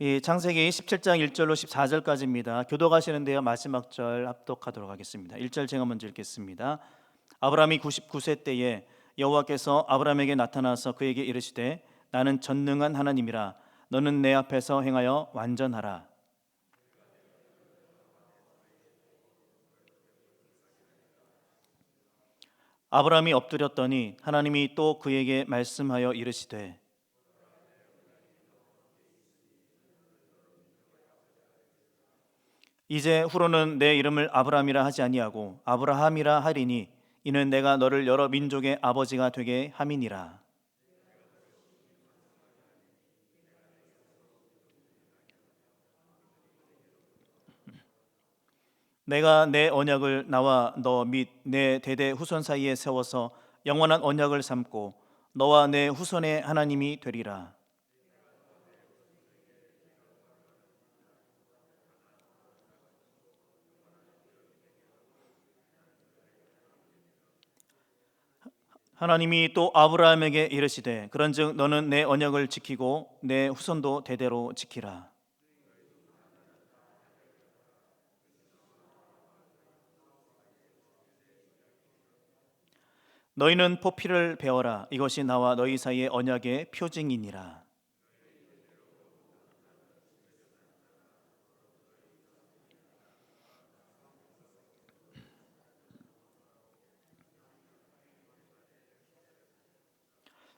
우리 창세기 17장 1절로 14절까지입니다. 교독하시는데요. 마지막 절 합독하도록 하겠습니다. 1절 제가 먼저 읽겠습니다. 아브라함이 99세 때에 여호와께서 아브라함에게 나타나서 그에게 이르시되 나는 전능한 하나님이라 너는 내 앞에서 행하여 완전하라. 아브라함이 엎드렸더니 하나님이 또 그에게 말씀하여 이르시되 이제 후로는 내 이름을 아브라함이라 하지 아니하고 아브라함이라 하리니 이는 내가 너를 여러 민족의 아버지가 되게 함이니라. 내가 내 언약을 나와 너 및 내 대대 후손 사이에 세워서 영원한 언약을 삼고 너와 내 후손의 하나님이 되리라. 하나님이 또 아브라함에게 이르시되 그런즉 너는 내 언약을 지키고 내 후손도 대대로 지키라. 너희는 포피를 베어라. 이것이 나와 너희 사이의 언약의 표징이니라.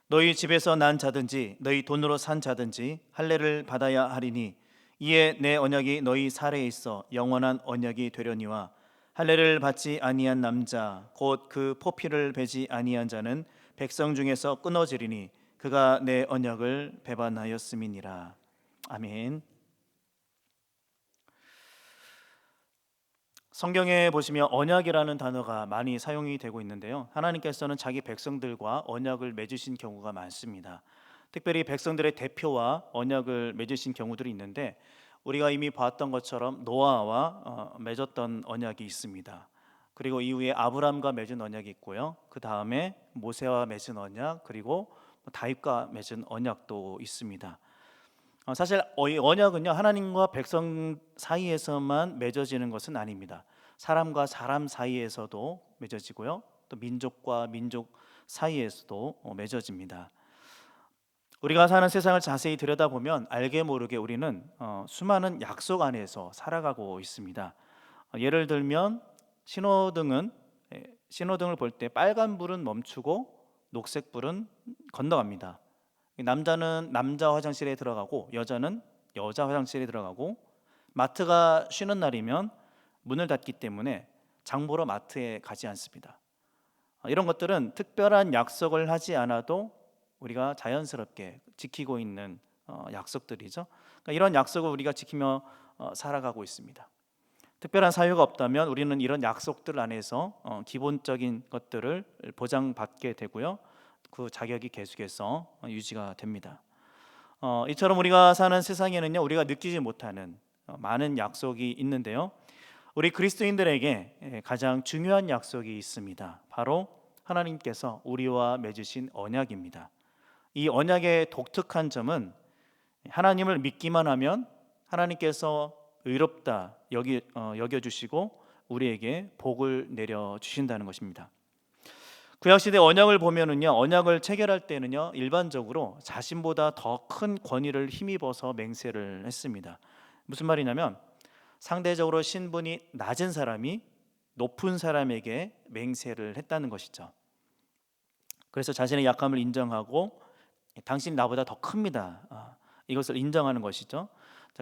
너희 집에서 난 자든지 너희 돈으로 산 자든지 할례를 받아야 하리니 이에 내 언약이 너희 사례에 있어 영원한 언약이 되려니와 할례를 받지 아니한 남자 곧 그 포피를 베지 아니한 자는 백성 중에서 끊어지리니 그가 내 언약을 배반하였음이니라. 아멘. 성경에 보시면 언약이라는 단어가 많이 사용이 되고 있는데요. 하나님께서는 자기 백성들과 언약을 맺으신 경우가 많습니다. 특별히 백성들의 대표와 언약을 맺으신 경우들이 있는데 우리가 이미 봤던 것처럼 노아와 맺었던 언약이 있습니다. 그리고 이후에 아브람과 맺은 언약이 있고요. 그 다음에 모세와 맺은 언약, 그리고 다윗과 맺은 언약도 있습니다. 사실 이 언약은요 하나님과 백성 사이에서만 맺어지는 것은 아닙니다. 사람과 사람 사이에서도 맺어지고요, 또 민족과 민족 사이에서도 맺어집니다. 우리가 사는 세상을 자세히 들여다보면 알게 모르게 우리는 수많은 약속 안에서 살아가고 있습니다. 예를 들면 신호등을 볼 때 빨간 불은 멈추고 녹색 불은 건너갑니다. 남자는 남자 화장실에 들어가고 여자는 여자 화장실에 들어가고, 마트가 쉬는 날이면 문을 닫기 때문에 장 보러 마트에 가지 않습니다. 이런 것들은 특별한 약속을 하지 않아도 우리가 자연스럽게 지키고 있는 약속들이죠. 그러니까 이런 약속을 우리가 지키며 살아가고 있습니다. 특별한 사유가 없다면 우리는 이런 약속들 안에서 기본적인 것들을 보장받게 되고요, 그 자격이 계속해서 유지가 됩니다. 이처럼 우리가 사는 세상에는요 우리가 느끼지 못하는 많은 약속이 있는데요, 우리 그리스도인들에게 가장 중요한 약속이 있습니다. 바로 하나님께서 우리와 맺으신 언약입니다. 이 언약의 독특한 점은 하나님을 믿기만 하면 하나님께서 의롭다 여겨주시고 우리에게 복을 내려주신다는 것입니다. 구약시대 언약을 보면은요, 언약을 체결할 때는요 일반적으로 자신보다 더 큰 권위를 힘입어서 맹세를 했습니다. 무슨 말이냐면 상대적으로 신분이 낮은 사람이 높은 사람에게 맹세를 했다는 것이죠. 그래서 자신의 약함을 인정하고 당신이 나보다 더 큽니다, 이것을 인정하는 것이죠.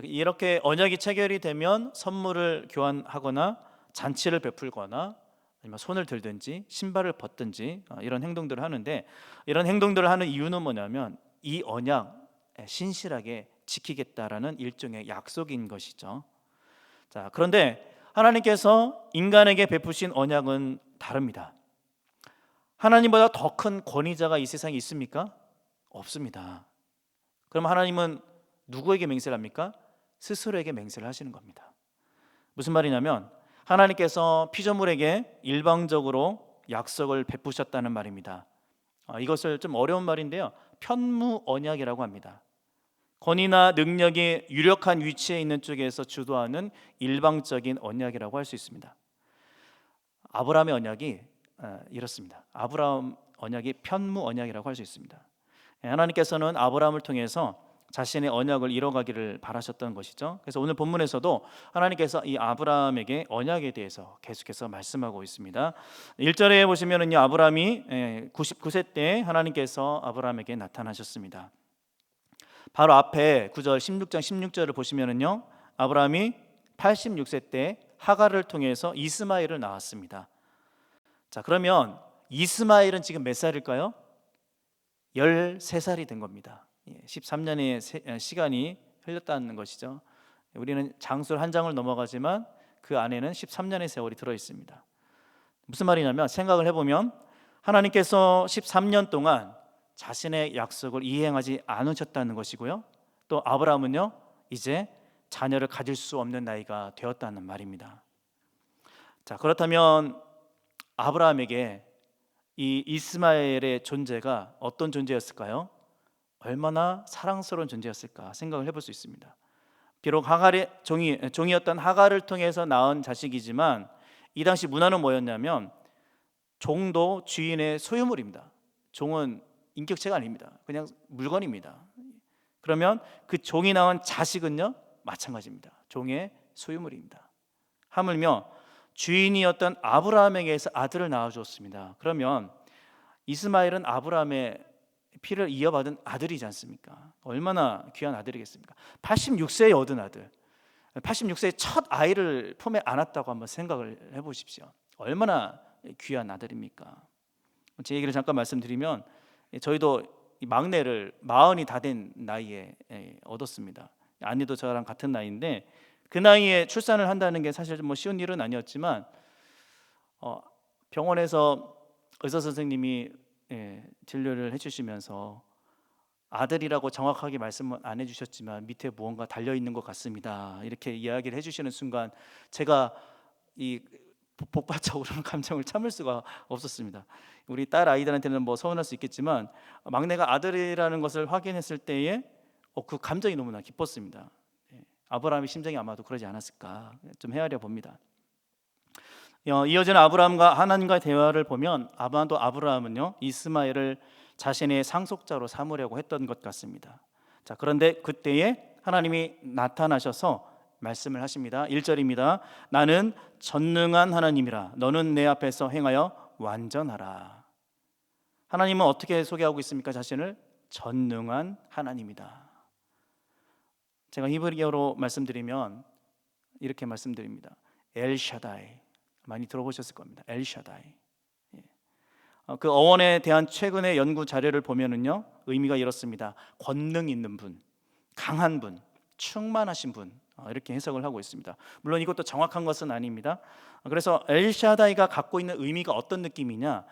이렇게 언약이 체결이 되면 선물을 교환하거나 잔치를 베풀거나 아니면 손을 들든지 신발을 벗든지 이런 행동들을 하는데, 이런 행동들을 하는 이유는 뭐냐면 이 언약 신실하게 지키겠다라는 일종의 약속인 것이죠. 그런데 하나님께서 인간에게 베푸신 언약은 다릅니다. 하나님보다 더 큰 권위자가 이 세상에 있습니까? 없습니다. 그럼 하나님은 누구에게 맹세를 합니까? 스스로에게 맹세를 하시는 겁니다. 무슨 말이냐면 하나님께서 피조물에게 일방적으로 약속을 베푸셨다는 말입니다. 이것을 좀 어려운 말인데요, 편무 언약이라고 합니다. 권위나 능력이 유력한 위치에 있는 쪽에서 주도하는 일방적인 언약이라고 할 수 있습니다. 아브라함의 언약이 이렇습니다. 아브라함 언약이 편무 언약이라고 할 수 있습니다. 하나님께서는 아브라함을 통해서 자신의 언약을 이뤄가기를 바라셨던 것이죠. 그래서 오늘 본문에서도 하나님께서 이 아브라함에게 언약에 대해서 계속해서 말씀하고 있습니다. 1절에 보시면은요, 아브라함이 99세 때 하나님께서 아브라함에게 나타나셨습니다. 바로 앞에 9절 16장 16절을 보시면은요, 아브라함이 86세 때 하갈을 통해서 이스마엘을 낳았습니다. 자, 그러면 이스마엘은 지금 몇 살일까요? 13살이 된 겁니다. 13년의 시간이 흘렀다는 것이죠. 우리는 장술 한 장을 넘어가지만 그 안에는 13년의 세월이 들어 있습니다. 무슨 말이냐면, 생각을 해보면 하나님께서 13년 동안 자신의 약속을 이행하지 않으셨다는 것이고요, 또 아브라함은요 이제 자녀를 가질 수 없는 나이가 되었다는 말입니다. 자, 그렇다면 아브라함에게 이 이스마엘의 존재가 어떤 존재였을까요? 얼마나 사랑스러운 존재였을까 생각을 해볼 수 있습니다. 비록 하갈의 종이었던 하갈을 통해서 낳은 자식이지만 이 당시 문화는 뭐였냐면 종도 주인의 소유물입니다. 종은 인격체가 아닙니다. 그냥 물건입니다. 그러면 그 종이 낳은 자식은요 마찬가지입니다. 종의 소유물입니다. 하물며 주인이었던 아브라함에게서 아들을 낳아주었습니다. 그러면 이스마엘은 아브라함의 피를 이어받은 아들이지 않습니까? 얼마나 귀한 아들이겠습니까? 86세에 얻은 아들, 86세에 첫 아이를 품에 안았다고 한번 생각을 해보십시오. 얼마나 귀한 아들입니까? 제 얘기를 잠깐 말씀드리면, 저희도 막내를 40이 다 된 나이에 얻었습니다. 아내도 저랑 같은 나이인데 그 나이에 출산을 한다는 게 사실 뭐 쉬운 일은 아니었지만 병원에서 의사 선생님이 진료를 해주시면서 아들이라고 정확하게 말씀은 안 해주셨지만 밑에 무언가 달려있는 것 같습니다, 이렇게 이야기를 해주시는 순간 제가 이 복받쳐 오르는 감정을 참을 수가 없었습니다. 우리 딸 아이들한테는 뭐 서운할 수 있겠지만 막내가 아들이라는 것을 확인했을 때에 그 감정이 너무나 기뻤습니다. 아브라함의 심정이 아마도 그러지 않았을까 좀 헤아려 봅니다. 이어지는 아브라함과 하나님과의 대화를 보면 아마도 아브라함은요 이스마엘을 자신의 상속자로 삼으려고 했던 것 같습니다. 자, 그런데 그때에 하나님이 나타나셔서 말씀을 하십니다. 1절입니다. 나는 전능한 하나님이라 너는 내 앞에서 행하여 완전하라. 하나님은 어떻게 소개하고 있습니까? 자신을 전능한 하나님이다. 제가 히브리어로 말씀드리면 이렇게 말씀드립니다. 엘샤다이. 많이 들어보셨을 겁니다. 엘샤다이. 그 어원에 대한 최근의 연구 자료를 보면은요 의미가 이렇습니다. 권능 있는 분, 강한 분, 충만하신 분, 이렇게 해석을 하고 있습니다. 물론 이것도 정확한 것은 아닙니다. 그래서 엘샤다이가 갖고 있는 의미가 어떤 느낌이냐,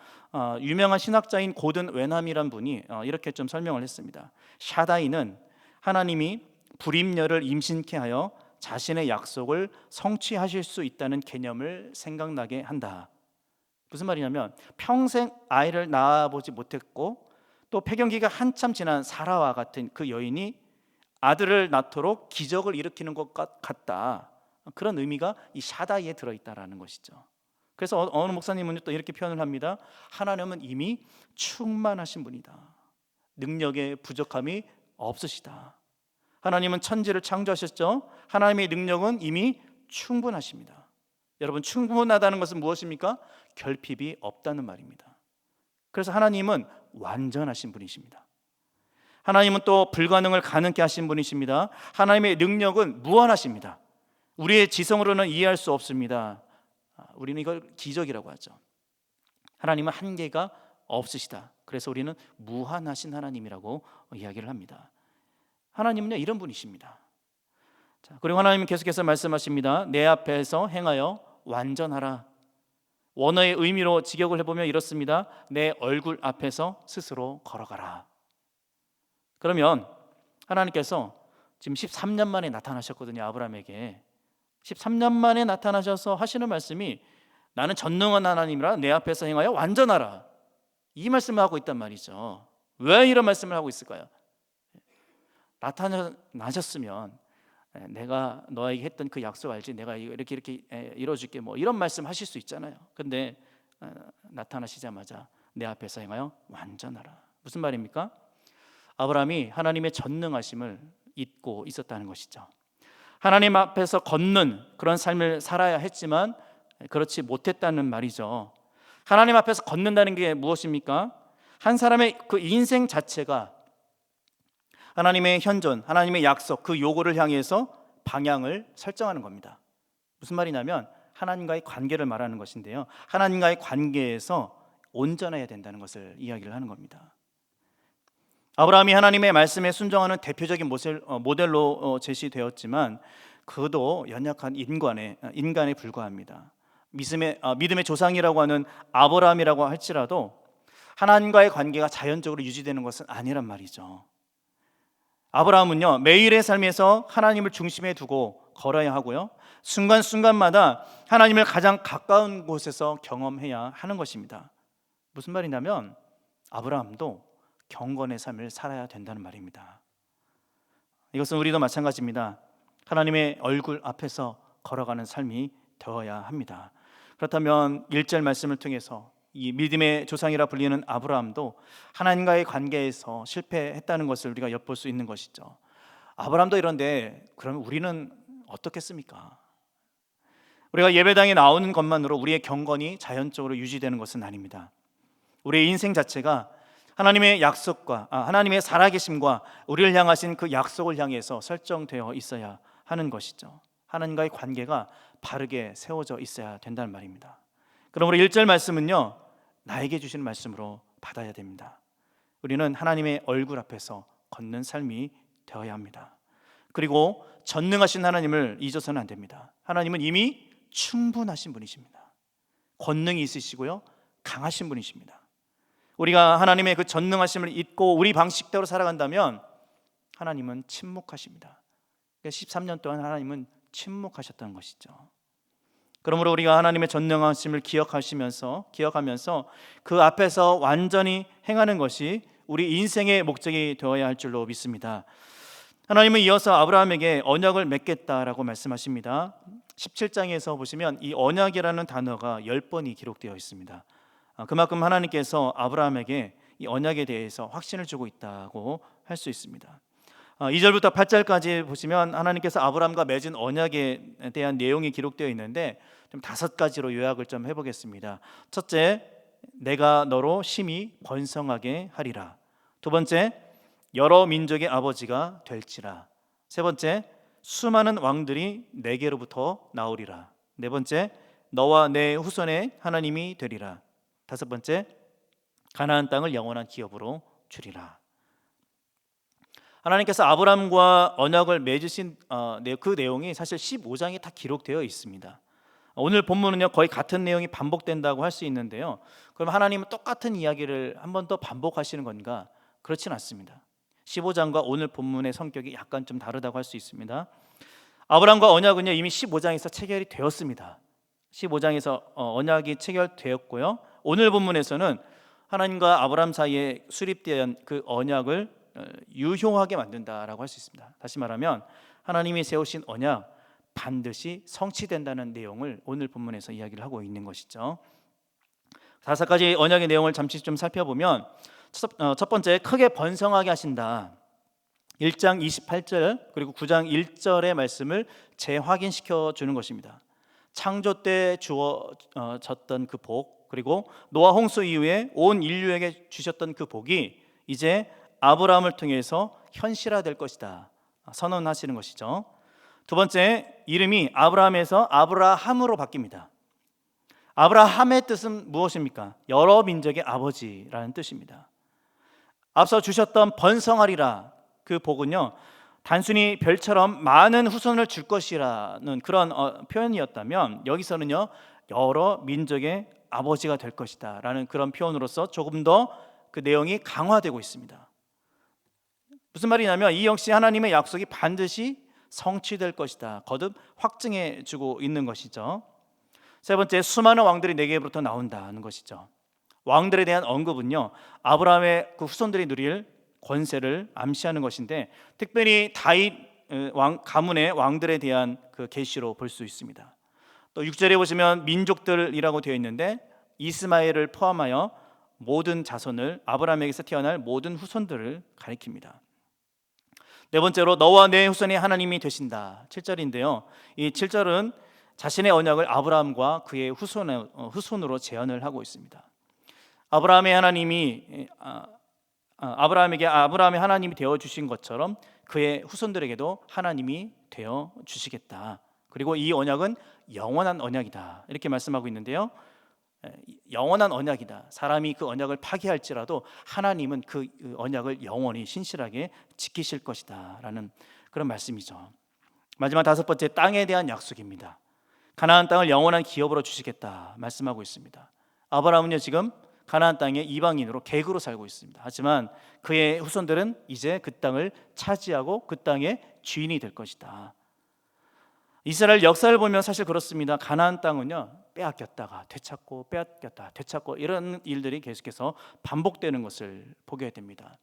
유명한 신학자인 고든 웬함이란 분이 이렇게 좀 설명을 했습니다. 샤다이는 하나님이 불임녀를 임신케 하여 자신의 약속을 성취하실 수 있다는 개념을 생각나게 한다. 무슨 말이냐면 평생 아이를 낳아보지 못했고 또 폐경기가 한참 지난 사라와 같은 그 여인이 아들을 낳도록 기적을 일으키는 것 같다. 그런 의미가 이 샤다이에 들어있다라는 것이죠. 그래서 어느 목사님은 또 이렇게 표현을 합니다. 하나님은 이미 충만하신 분이다. 능력에 부족함이 없으시다. 하나님은 천지를 창조하셨죠. 하나님의 능력은 이미 충분하십니다. 여러분, 충분하다는 것은 무엇입니까? 결핍이 없다는 말입니다. 그래서 하나님은 완전하신 분이십니다. 하나님은 또 불가능을 가능케 하신 분이십니다. 하나님의 능력은 무한하십니다. 우리의 지성으로는 이해할 수 없습니다. 우리는 이걸 기적이라고 하죠. 하나님은 한계가 없으시다. 그래서 우리는 무한하신 하나님이라고 이야기를 합니다. 하나님은요 이런 분이십니다. 자, 그리고 하나님은 계속해서 말씀하십니다. 내 앞에서 행하여 완전하라. 원어의 의미로 직역을 해보면 이렇습니다. 내 얼굴 앞에서 스스로 걸어가라. 그러면 하나님께서 지금 13년 만에 나타나셨거든요. 아브라함에게 13년 만에 나타나셔서 하시는 말씀이 나는 전능한 하나님이라 내 앞에서 행하여 완전하라. 이 말씀을 하고 있단 말이죠. 왜 이런 말씀을 하고 있을까요? 나타나셨으면 내가 너에게 했던 그 약속 알지? 내가 이렇게 이뤄줄게, 뭐 이런 말씀 하실 수 있잖아요. 근데 나타나시자마자 내 앞에서 행하여 완전하라. 무슨 말입니까? 아브라함이 하나님의 전능하심을 잊고 있었다는 것이죠. 하나님 앞에서 걷는 그런 삶을 살아야 했지만 그렇지 못했다는 말이죠. 하나님 앞에서 걷는다는 게 무엇입니까? 한 사람의 그 인생 자체가 하나님의 현존, 하나님의 약속, 그 요구를 향해서 방향을 설정하는 겁니다. 무슨 말이냐면 하나님과의 관계를 말하는 것인데요, 하나님과의 관계에서 온전해야 된다는 것을 이야기를 하는 겁니다. 아브라함이 하나님의 말씀에 순종하는 대표적인 모델로 제시되었지만 그도 연약한 인간에 불과합니다. 믿음의 조상이라고 하는 아브라함이라고 할지라도 하나님과의 관계가 자연적으로 유지되는 것은 아니란 말이죠. 아브라함은요, 매일의 삶에서 하나님을 중심에 두고 걸어야 하고요, 순간순간마다 하나님을 가장 가까운 곳에서 경험해야 하는 것입니다. 무슨 말이냐면 아브라함도 경건의 삶을 살아야 된다는 말입니다. 이것은 우리도 마찬가지입니다. 하나님의 얼굴 앞에서 걸어가는 삶이 되어야 합니다. 그렇다면 1절 말씀을 통해서 이 믿음의 조상이라 불리는 아브라함도 하나님과의 관계에서 실패했다는 것을 우리가 엿볼 수 있는 것이죠. 아브라함도 이런데 그러면 우리는 어떻겠습니까? 우리가 예배당에 나오는 것만으로 우리의 경건이 자연적으로 유지되는 것은 아닙니다. 우리의 인생 자체가 하나님의 약속과 하나님의 살아계심과 우리를 향하신 그 약속을 향해서 설정되어 있어야 하는 것이죠. 하나님과의 관계가 바르게 세워져 있어야 된다는 말입니다. 그러므로 1절 말씀은요, 나에게 주시는 말씀으로 받아야 됩니다. 우리는 하나님의 얼굴 앞에서 걷는 삶이 되어야 합니다. 그리고 전능하신 하나님을 잊어서는 안 됩니다. 하나님은 이미 충분하신 분이십니다. 권능이 있으시고요, 강하신 분이십니다. 우리가 하나님의 그 전능하심을 잊고 우리 방식대로 살아간다면 하나님은 침묵하십니다. 13년 동안 하나님은 침묵하셨다는 것이죠. 그러므로 우리가 하나님의 전능하심을 기억하면서 그 앞에서 완전히 행하는 것이 우리 인생의 목적이 되어야 할 줄로 믿습니다. 하나님은 이어서 아브라함에게 언약을 맺겠다라고 말씀하십니다. 17장에서 보시면 이 언약이라는 단어가 10번이 기록되어 있습니다. 그만큼 하나님께서 아브라함에게 이 언약에 대해서 확신을 주고 있다고 할 수 있습니다. 2절부터 8절까지 보시면 하나님께서 아브라함과 맺은 언약에 대한 내용이 기록되어 있는데 좀 5가지로 요약을 좀 해보겠습니다. 첫째, 내가 너로 심히 번성하게 하리라. 두 번째, 여러 민족의 아버지가 될지라. 세 번째, 수많은 왕들이 내게로부터 나오리라. 네 번째, 너와 내 후손의 하나님이 되리라. 다섯 번째, 가나안 땅을 영원한 기업으로 주리라. 하나님께서 아브라함과 언약을 맺으신 그 내용이 사실 15장에 다 기록되어 있습니다. 오늘 본문은요, 거의 같은 내용이 반복된다고 할 수 있는데요, 그럼 하나님은 똑같은 이야기를 한 번 더 반복하시는 건가? 그렇진 않습니다. 15장과 오늘 본문의 성격이 약간 좀 다르다고 할 수 있습니다. 아브라함과 언약은요, 이미 15장에서 체결이 되었습니다. 15장에서 언약이 체결되었고요, 오늘 본문에서는 하나님과 아브라함 사이에 수립된 그 언약을 유효하게 만든다라고 할 수 있습니다. 다시 말하면 하나님이 세우신 언약 반드시 성취된다는 내용을 오늘 본문에서 이야기를 하고 있는 것이죠. 5가지 언약의 내용을 잠시 좀 살펴보면 첫 번째, 크게 번성하게 하신다. 1장 28절 그리고 9장 1절의 말씀을 재확인시켜 주는 것입니다. 창조 때 주어졌던 그 복, 그리고 노아 홍수 이후에 온 인류에게 주셨던 그 복이 이제 아브라함을 통해서 현실화될 것이다 선언하시는 것이죠. 두 번째, 이름이 아브라함에서 아브라함으로 바뀝니다. 아브라함의 뜻은 무엇입니까? 여러 민족의 아버지라는 뜻입니다. 앞서 주셨던 번성하리라, 그 복은요, 단순히 별처럼 많은 후손을 줄 것이라는 그런 표현이었다면 여기서는요, 여러 민족의 아버지가 될 것이다 라는 그런 표현으로서 조금 더 그 내용이 강화되고 있습니다. 무슨 말이냐면 이 역시 하나님의 약속이 반드시 성취될 것이다 거듭 확증해 주고 있는 것이죠. 세 번째, 수많은 왕들이 내게로부터 나온다는 것이죠. 왕들에 대한 언급은요, 아브라함의 그 후손들이 누릴 권세를 암시하는 것인데, 특별히 다윗 가문의 왕들에 대한 그 계시로 볼 수 있습니다. 또 6절에 보시면 민족들이라고 되어 있는데 이스마엘을 포함하여 모든 자손을, 아브라함에게서 태어날 모든 후손들을 가리킵니다. 네 번째로 너와 내 후손이 하나님이 되신다, 7절인데요. 이 7절은 자신의 언약을 아브라함과 그의 후손으로 제안을 하고 있습니다. 아브라함의 하나님이 아브라함에게 아브라함의 하나님이 되어 주신 것처럼 그의 후손들에게도 하나님이 되어 주시겠다. 그리고 이 언약은 영원한 언약이다, 이렇게 말씀하고 있는데요. 영원한 언약이다. 사람이 그 언약을 파기할지라도 하나님은 그 언약을 영원히 신실하게 지키실 것이다 라는 그런 말씀이죠. 마지막 다섯 번째, 땅에 대한 약속입니다. 가나안 땅을 영원한 기업으로 주시겠다 말씀하고 있습니다. 아브라함은요, 지금 가나안 땅에 이방인으로 객으로 살고 있습니다. 하지만 그의 후손들은 이제 그 땅을 차지하고 그 땅의 주인이 될 것이다. 이스라엘 역사를 보면 사실 그렇습니다. 가나안 땅은요, 빼앗겼다가 되찾고 빼앗겼다 되찾고 이런 일들이 계속해서 반복되는 것을 보게 됩니다.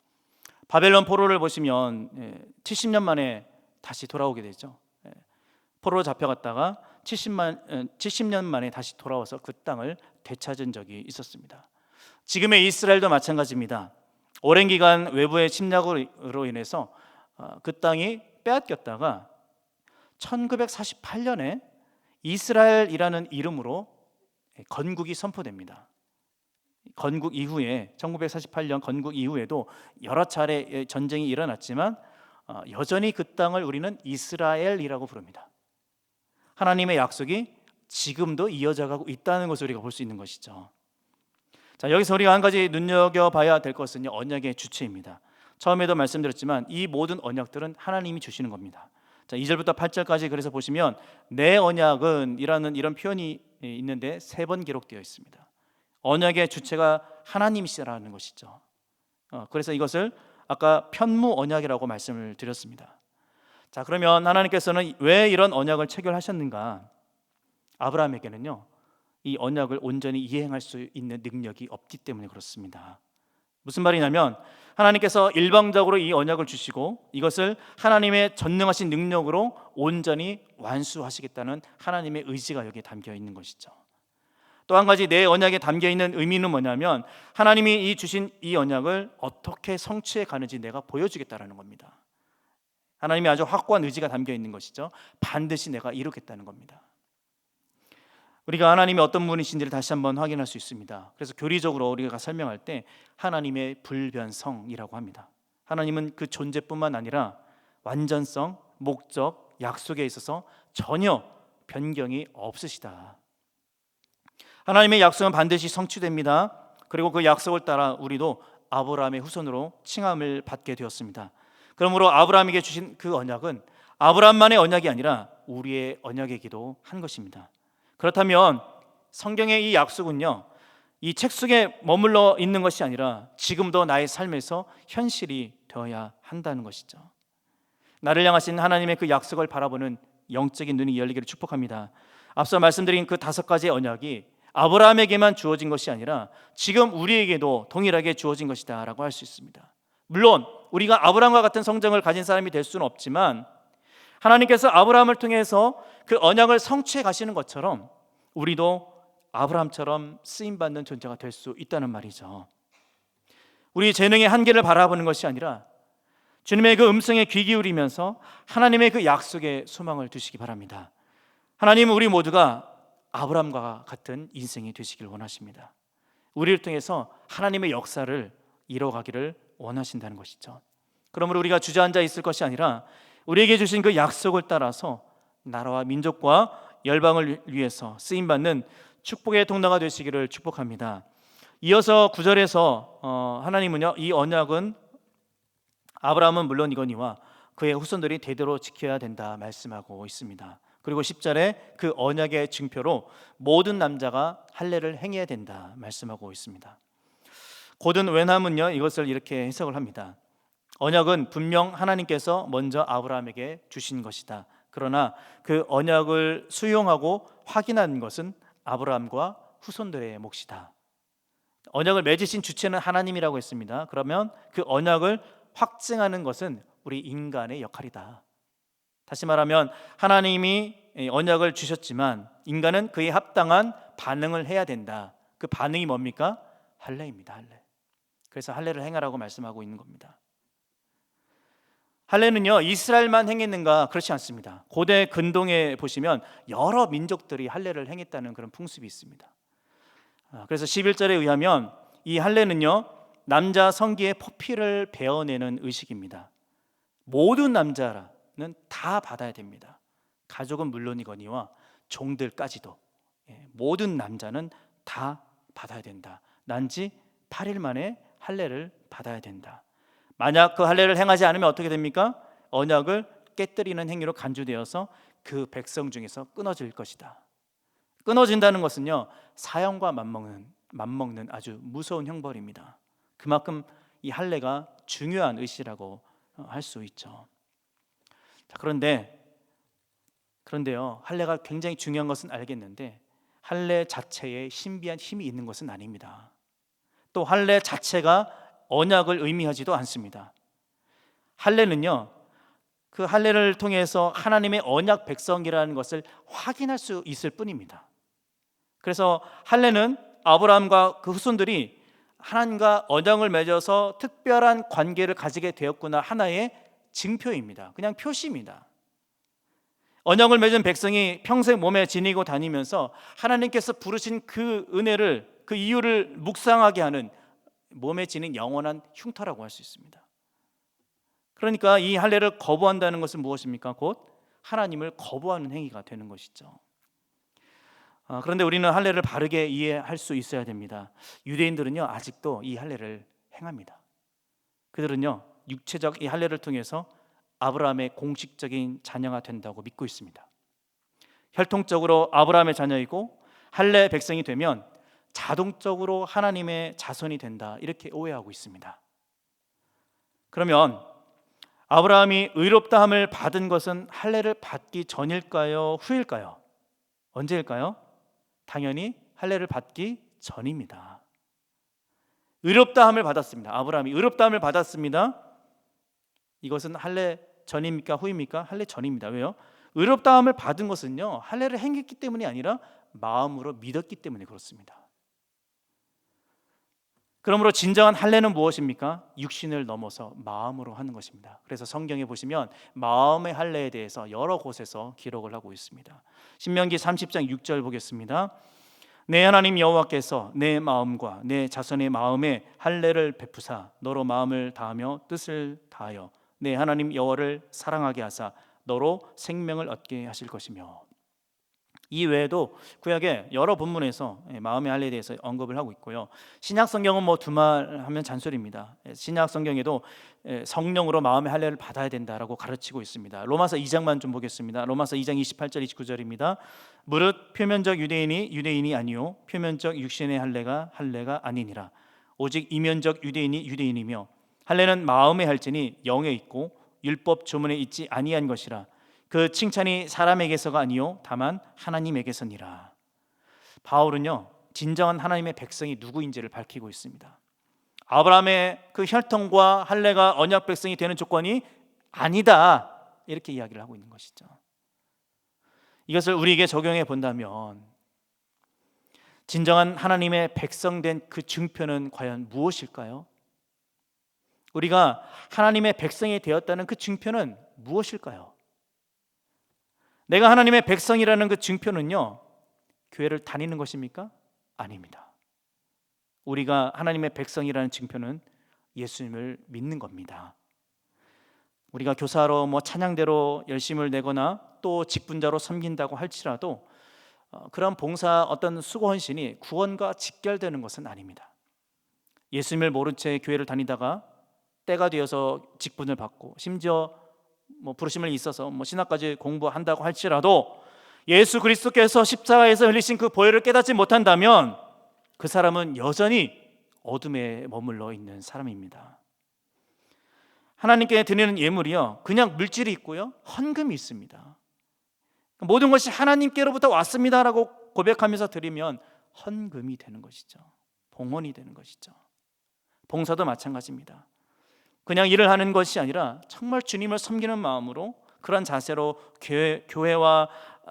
바벨론 포로를 보시면 70년 만에 다시 돌아오게 되죠. 포로로 잡혀갔다가 70년 만에 다시 돌아와서 그 땅을 되찾은 적이 있었습니다. 지금의 이스라엘도 마찬가지입니다. 오랜 기간 외부의 침략으로 인해서 그 땅이 빼앗겼다가 1948년에 이스라엘이라는 이름으로 건국이 선포됩니다. 건국 이후에 1948년 건국 이후에도 여러 차례 전쟁이 일어났지만 여전히 그 땅을 우리는 이스라엘이라고 부릅니다. 하나님의 약속이 지금도 이어져 가고 있다는 것을 우리가 볼 수 있는 것이죠. 자, 여기서 우리가 한 가지 눈여겨봐야 될 것은 언약의 주체입니다. 처음에도 말씀드렸지만 이 모든 언약들은 하나님이 주시는 겁니다. 자, 2절부터 8절까지 그래서 보시면 내 언약은 이런 표현이 있는데 3번 기록되어 있습니다. 언약의 주체가 하나님이시라는 것이죠. 그래서 이것을 아까 편무 언약이라고 말씀을 드렸습니다. 자, 그러면 하나님께서는 왜 이런 언약을 체결하셨는가? 아브라함에게는요, 이 언약을 온전히 이행할 수 있는 능력이 없기 때문에 그렇습니다. 무슨 말이냐면 하나님께서 일방적으로 이 언약을 주시고 이것을 하나님의 전능하신 능력으로 온전히 완수하시겠다는 하나님의 의지가 여기에 담겨 있는 것이죠. 또 한 가지 내 언약에 담겨 있는 의미는 뭐냐면 하나님이 주신 이 언약을 어떻게 성취해 가는지 내가 보여주겠다라는 겁니다. 하나님이 아주 확고한 의지가 담겨 있는 것이죠. 반드시 내가 이루겠다는 겁니다. 우리가 하나님이 어떤 분이신지를 다시 한번 확인할 수 있습니다. 그래서 교리적으로 우리가 설명할 때 하나님의 불변성이라고 합니다. 하나님은 그 존재뿐만 아니라 완전성, 목적, 약속에 있어서 전혀 변경이 없으시다. 하나님의 약속은 반드시 성취됩니다. 그리고 그 약속을 따라 우리도 아브라함의 후손으로 칭함을 받게 되었습니다. 그러므로 아브라함에게 주신 그 언약은 아브라함만의 언약이 아니라 우리의 언약이기도 한 것입니다. 그렇다면 성경의 이 약속은요, 이 책 속에 머물러 있는 것이 아니라 지금도 나의 삶에서 현실이 되어야 한다는 것이죠. 나를 향하신 하나님의 그 약속을 바라보는 영적인 눈이 열리기를 축복합니다. 앞서 말씀드린 그 5가지의 언약이 아브라함에게만 주어진 것이 아니라 지금 우리에게도 동일하게 주어진 것이다 라고 할 수 있습니다. 물론 우리가 아브라함과 같은 성정을 가진 사람이 될 수는 없지만 하나님께서 아브라함을 통해서 그 언약을 성취해 가시는 것처럼 우리도 아브라함처럼 쓰임받는 존재가 될 수 있다는 말이죠. 우리 재능의 한계를 바라보는 것이 아니라 주님의 그 음성에 귀 기울이면서 하나님의 그 약속에 소망을 두시기 바랍니다. 하나님은 우리 모두가 아브라함과 같은 인생이 되시길 원하십니다. 우리를 통해서 하나님의 역사를 이뤄가기를 원하신다는 것이죠. 그러므로 우리가 주저앉아 있을 것이 아니라 우리에게 주신 그 약속을 따라서 나라와 민족과 열방을 위해서 쓰임받는 축복의 통로가 되시기를 축복합니다. 이어서 9절에서 하나님은요, 이 언약은 아브라함은 물론 이거니와 그의 후손들이 대대로 지켜야 된다 말씀하고 있습니다. 그리고 10절에 그 언약의 증표로 모든 남자가 할례를 행해야 된다 말씀하고 있습니다. 고든 웬함은요, 이것을 이렇게 해석을 합니다. 언약은 분명 하나님께서 먼저 아브라함에게 주신 것이다. 그러나 그 언약을 수용하고 확인하는 것은 아브라함과 후손들의 몫이다. 언약을 맺으신 주체는 하나님이라고 했습니다. 그러면 그 언약을 확증하는 것은 우리 인간의 역할이다. 다시 말하면 하나님이 언약을 주셨지만 인간은 그에 합당한 반응을 해야 된다. 그 반응이 뭡니까? 할례입니다. 할례. 그래서 할례를 행하라고 말씀하고 있는 겁니다. 할례는요, 이스라엘만 행했는가? 그렇지 않습니다. 고대 근동에 보시면 여러 민족들이 할례를 행했다는 그런 풍습이 있습니다. 그래서 11절에 의하면 이 할례는요, 남자 성기의 포피를 베어내는 의식입니다. 모든 남자는 다 받아야 됩니다. 가족은 물론이거니와 종들까지도, 모든 남자는 다 받아야 된다. 난지 8일 만에 할례를 받아야 된다. 만약 그 할례를 행하지 않으면 어떻게 됩니까? 언약을 깨뜨리는 행위로 간주되어서 그 백성 중에서 끊어질 것이다. 끊어진다는 것은요, 사형과 맞먹는 아주 무서운 형벌입니다. 그만큼 이 할례가 중요한 의식이라고 할 수 있죠. 자, 그런데요, 할례가 굉장히 중요한 것은 알겠는데 할례 자체에 신비한 힘이 있는 것은 아닙니다. 또 할례 자체가 언약을 의미하지도 않습니다. 할례는요, 그 할례를 통해서 하나님의 언약 백성이라는 것을 확인할 수 있을 뿐입니다. 그래서 할례는 아브라함과 그 후손들이 하나님과 언약을 맺어서 특별한 관계를 가지게 되었구나 하나의 증표입니다. 그냥 표시입니다. 언약을 맺은 백성이 평생 몸에 지니고 다니면서 하나님께서 부르신 그 은혜를, 그 이유를 묵상하게 하는 몸에 지닌 영원한 흉터라고 할 수 있습니다. 그러니까 이 할례를 거부한다는 것은 무엇입니까? 곧 하나님을 거부하는 행위가 되는 것이죠. 그런데 우리는 할례를 바르게 이해할 수 있어야 됩니다. 유대인들은요, 아직도 이 할례를 행합니다. 그들은요, 육체적 이 할례를 통해서 아브라함의 공식적인 자녀가 된다고 믿고 있습니다. 혈통적으로 아브라함의 자녀이고 할례 백성이 되면 자동적으로 하나님의 자손이 된다, 이렇게 오해하고 있습니다. 그러면 아브라함이 의롭다함을 받은 것은 할례를 받기 전일까요? 후일까요? 언제일까요? 당연히 할례를 받기 전입니다. 의롭다함을 받았습니다. 아브라함이 의롭다함을 받았습니다. 이것은 할례 전입니까? 후입니까? 할례 전입니다. 왜요? 의롭다함을 받은 것은요, 할례를 행했기 때문이 아니라 마음으로 믿었기 때문에 그렇습니다. 그러므로 진정한 할례는 무엇입니까? 육신을 넘어서 마음으로 하는 것입니다. 그래서 성경에 보시면 마음의 할례에 대해서 여러 곳에서 기록을 하고 있습니다. 신명기 30장 6절 보겠습니다. 내 하나님 여호와께서 내 마음과 내 자손의 마음에 할례를 베푸사 너로 마음을 다하며 뜻을 다하여 내 하나님 여호와를 사랑하게 하사 너로 생명을 얻게 하실 것이며. 이 외에도 구약의 여러 본문에서 마음의 할례에 대해서 언급을 하고 있고요. 신약 성경은 두말하면 잔소리입니다. 신약 성경에도 성령으로 마음의 할례를 받아야 된다라고 가르치고 있습니다. 로마서 2장만 좀 보겠습니다. 로마서 2장 28절 29절입니다. 무릇 표면적 유대인이 유대인이 아니요 표면적 육신의 할례가 아니니라. 오직 이면적 유대인이 유대인이며 할례는 마음에 할지니 영에 있고 율법 조문에 있지 아니한 것이라. 그 칭찬이 사람에게서가 아니요 다만 하나님에게서니라. 바울은요, 진정한 하나님의 백성이 누구인지를 밝히고 있습니다. 아브라함의 그 혈통과 할례가 언약 백성이 되는 조건이 아니다, 이렇게 이야기를 하고 있는 것이죠. 이것을 우리에게 적용해 본다면 진정한 하나님의 백성된 그 증표는 과연 무엇일까요? 우리가 하나님의 백성이 되었다는 그 증표는 무엇일까요? 내가 하나님의 백성이라는 그 증표는요, 교회를 다니는 것입니까? 아닙니다. 우리가 하나님의 백성이라는 증표는 예수님을 믿는 겁니다. 우리가 교사로 찬양대로 열심을 내거나 또 직분자로 섬긴다고 할지라도 그런 봉사, 어떤 수고 헌신이 구원과 직결되는 것은 아닙니다. 예수님을 모른 채 교회를 다니다가 때가 되어서 직분을 받고 심지어 부르심을 있어서 신학까지 공부한다고 할지라도 예수 그리스도께서 십자가에서 흘리신 그 보혈을 깨닫지 못한다면 그 사람은 여전히 어둠에 머물러 있는 사람입니다. 하나님께 드리는 예물이요, 그냥 물질이 있고요, 헌금이 있습니다. 모든 것이 하나님께로부터 왔습니다라고 고백하면서 드리면 헌금이 되는 것이죠. 봉헌이 되는 것이죠. 봉사도 마찬가지입니다. 그냥 일을 하는 것이 아니라 정말 주님을 섬기는 마음으로 그런 자세로 교회와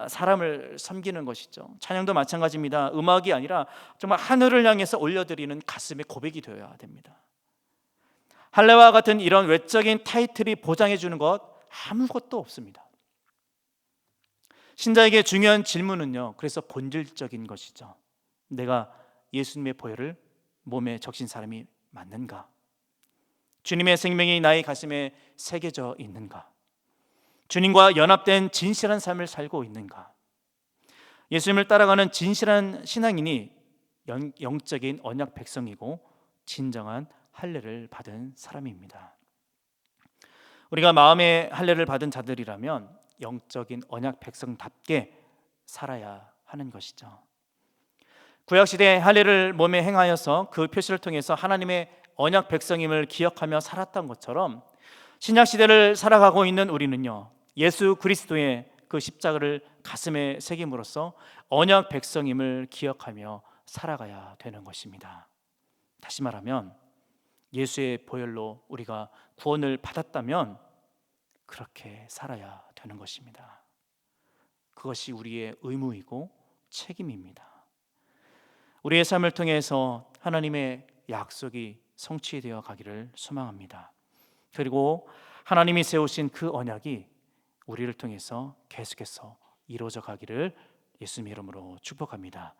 사람을 섬기는 것이죠. 찬양도 마찬가지입니다. 음악이 아니라 정말 하늘을 향해서 올려드리는 가슴의 고백이 되어야 됩니다. 할례와 같은 이런 외적인 타이틀이 보장해 주는 것 아무것도 없습니다. 신자에게 중요한 질문은요, 그래서 본질적인 것이죠. 내가 예수님의 보혈을 몸에 적신 사람이 맞는가? 주님의 생명이 나의 가슴에 새겨져 있는가? 주님과 연합된 진실한 삶을 살고 있는가? 예수님을 따라가는 진실한 신앙인이 영적인 언약 백성이고 진정한 할례를 받은 사람입니다. 우리가 마음의 할례를 받은 자들이라면 영적인 언약 백성답게 살아야 하는 것이죠. 구약시대 할례를 몸에 행하여서 그 표시를 통해서 하나님의 언약 백성임을 기억하며 살았던 것처럼 신약시대를 살아가고 있는 우리는요, 예수 그리스도의 그 십자가를 가슴에 새김으로써 언약 백성임을 기억하며 살아가야 되는 것입니다. 다시 말하면 예수의 보혈로 우리가 구원을 받았다면 그렇게 살아야 되는 것입니다. 그것이 우리의 의무이고 책임입니다. 우리의 삶을 통해서 하나님의 약속이 성취되어 가기를 소망합니다. 그리고 하나님이 세우신 그 언약이 우리를 통해서 계속해서 이루어져 가기를 예수님 이름으로 축복합니다.